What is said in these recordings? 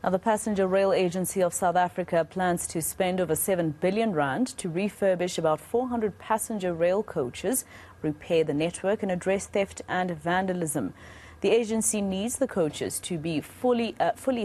Now, the Passenger Rail Agency of South Africa plans to spend over 7 billion rand to refurbish about 400 passenger rail coaches, repair the network and address theft and vandalism. The agency needs the coaches to be fully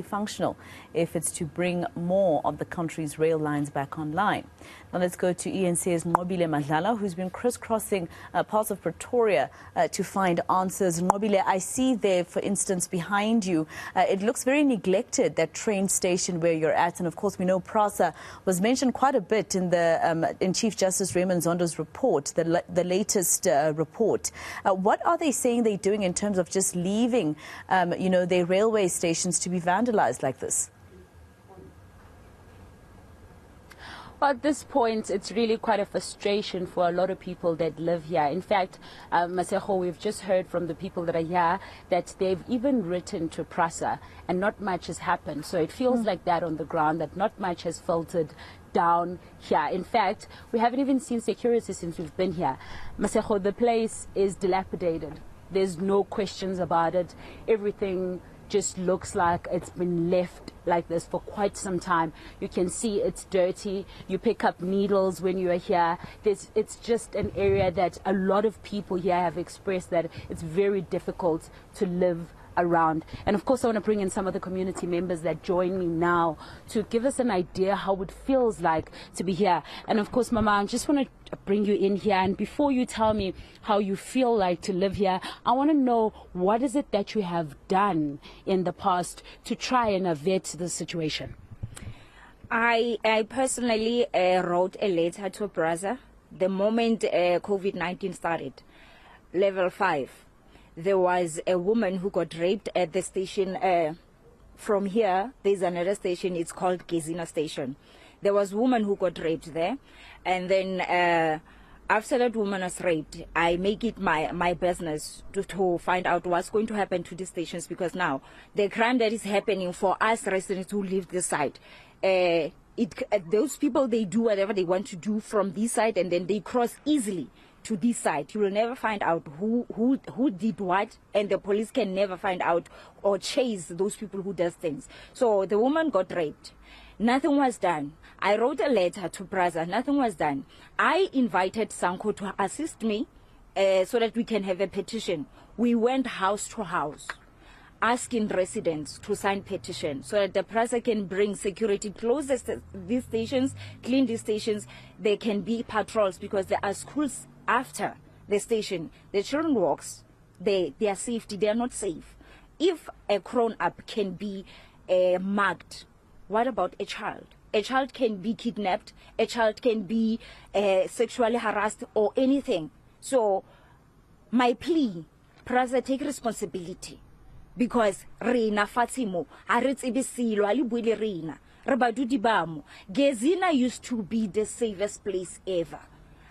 functional if it's to bring more of the country's rail lines back online. Now let's go to eNCA's Nqobile Madlala, who's been crisscrossing parts of Pretoria to find answers. Nqobile, I see there, for instance, behind you, it looks very neglected, that train station where you're at. And of course, we know PRASA was mentioned quite a bit in Chief Justice Raymond Zondo's report, the latest report. What are they saying they're doing in terms of just leaving, their railway stations to be vandalized like this? Well, at this point, it's really quite a frustration for a lot of people that live here. In fact, Masego, we've just heard from the people that are here that they've even written to PRASA and not much has happened. So it feels like that on the ground, that not much has filtered down here. In fact, we haven't even seen security since we've been here. Masego, the place is dilapidated. There's no questions about it. Everything just looks like it's been left like this for quite some time. You can see it's dirty. You pick up needles when you are here. It's just an area that a lot of people here have expressed that it's very difficult to live around. And of course, I want to bring in some of the community members that join me now to give us an idea how it feels like to be here. And of course, Mama, I just want to bring you in here. And before you tell me how you feel like to live here, I want to know, what is it that you have done in the past to try and avert the situation? I personally wrote a letter to PRASA the moment COVID-19 started, level 5. There was a woman who got raped at the station. From here, there's another station, it's called Gezina Station. There was a woman who got raped there. And then after that woman was raped, I make it my business to find out what's going to happen to these stations, because now the crime that is happening for us residents who live this side, those people, they do whatever they want to do from this side, and then they cross easily to this side. You will never find out who did what, and the police can never find out or chase those people who does things. So the woman got raped. Nothing was done. I wrote a letter to PRASA. Nothing was done. I invited Sanko to assist me so that we can have a petition. We went house to house asking residents to sign petition so that the PRASA can bring security, close these stations, clean these stations. There can be patrols because there are schools after the station. The children walks, their safety, they are not safe. If a grown-up can be mugged, what about a child? A child can be kidnapped, a child can be sexually harassed or anything. So my plea, PRASA, take responsibility, because reina Fatimo, Gezina used to be the safest place ever.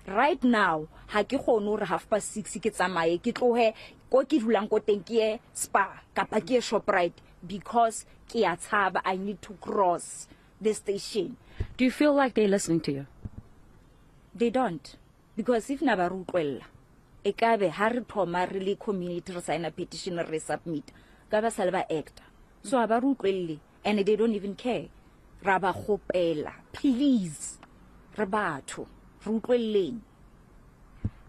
Right now, ha ke kgone re 6:30 ke tsamaye ke tlohe ko ke dulang ko teng ke Spar kapa ke Shoprite, because ke a tshaba, I need to cross the station. Do you feel like they're listening to you? They don't, because if na ba rutlwella e ka be ha re thoma really community re sign a petition re submit ka ba sala ba act. So ha ba rutlwelle, and they don't even care. Ra ba gopela, please, re batho.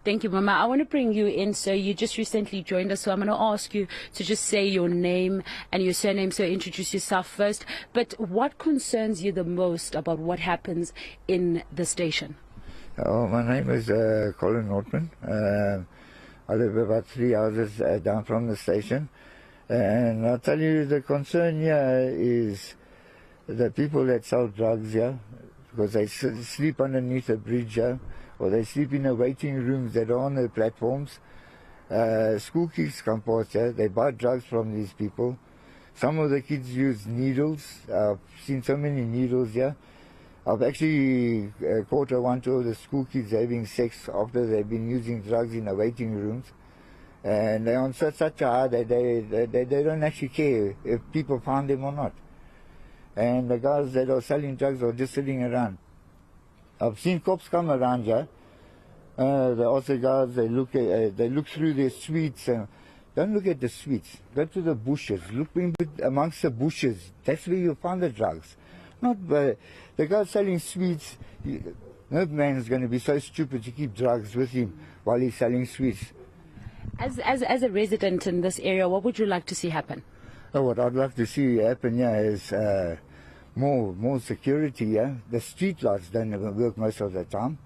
Thank you, Mama. I want to bring you in. So you just recently joined us, so I'm going to ask you to just say your name and your surname, so introduce yourself first. But what concerns you the most about what happens in the station? Oh, my name is Colin Nortman. I live about 3 houses down from the station. And I'll tell you, the concern here is the people that sell drugs here, because they sleep underneath a bridge here, or they sleep in the waiting rooms that are on the platforms. School kids come past here, they buy drugs from these people. Some of the kids use needles. I've seen so many needles here. I've actually caught one of the school kids having sex after they've been using drugs in the waiting rooms. And they're on such a high that they don't actually care if people find them or not. And the guys that are selling drugs are just sitting around. I've seen cops come around here. The also guys, they look through their suites, and Don't look at the streets. Go to the bushes. Look in amongst the bushes. That's where you'll find the drugs. Not the guy selling sweets. No man is going to be so stupid to keep drugs with him while he's selling sweets. As a resident in this area, what would you like to see happen? Oh, what I'd love to see happen here is more security. Yeah? The street lights don't even work most of the time.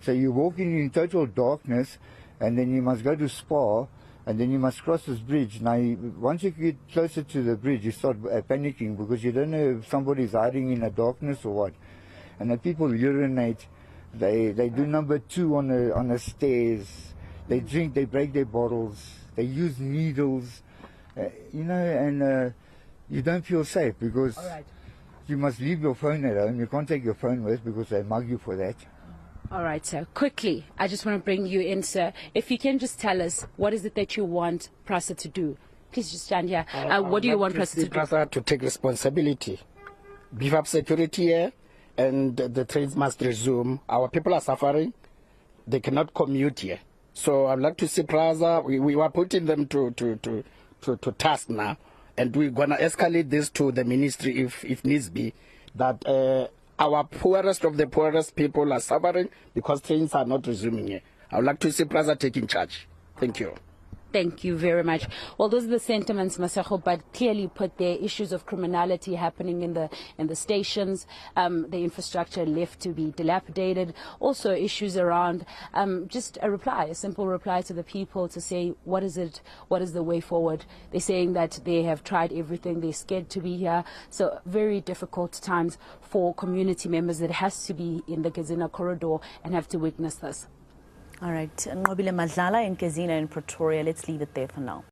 So you're walking in total darkness, and then you must go to Spa, and then you must cross this bridge. Now, once you get closer to the bridge, you start panicking because you don't know if somebody's hiding in the darkness or what. And the people urinate. They do number 2 on the stairs. They drink. They break their bottles. They use needles. And you don't feel safe because you must leave your phone at home. You can't take your phone with because they mug you for that. All right, sir. Quickly, I just want to bring you in, sir. If you can just tell us, what is it that you want PRASA to do? Please just stand here. What do you want PRASA to do? PRASA to take responsibility, beef up security here, and the trades must resume. Our people are suffering. They cannot commute here. So I'd like to see PRASA. We are putting them to task now, and we're going to escalate this to the ministry if needs be, that our poorest of the poorest people are suffering because trains are not resuming here. I would like to see PRASA taking charge. Thank you. Thank you very much. Well, those are the sentiments, Masego, but clearly put there issues of criminality happening in the stations, the infrastructure left to be dilapidated, also issues around just a simple reply to the people to say, what is the way forward? They're saying that they have tried everything, they're scared to be here. So very difficult times for community members that has to be in the Gezina corridor and have to witness this. All right, Nqobile Madlala in Gezina in Pretoria. Let's leave it there for now.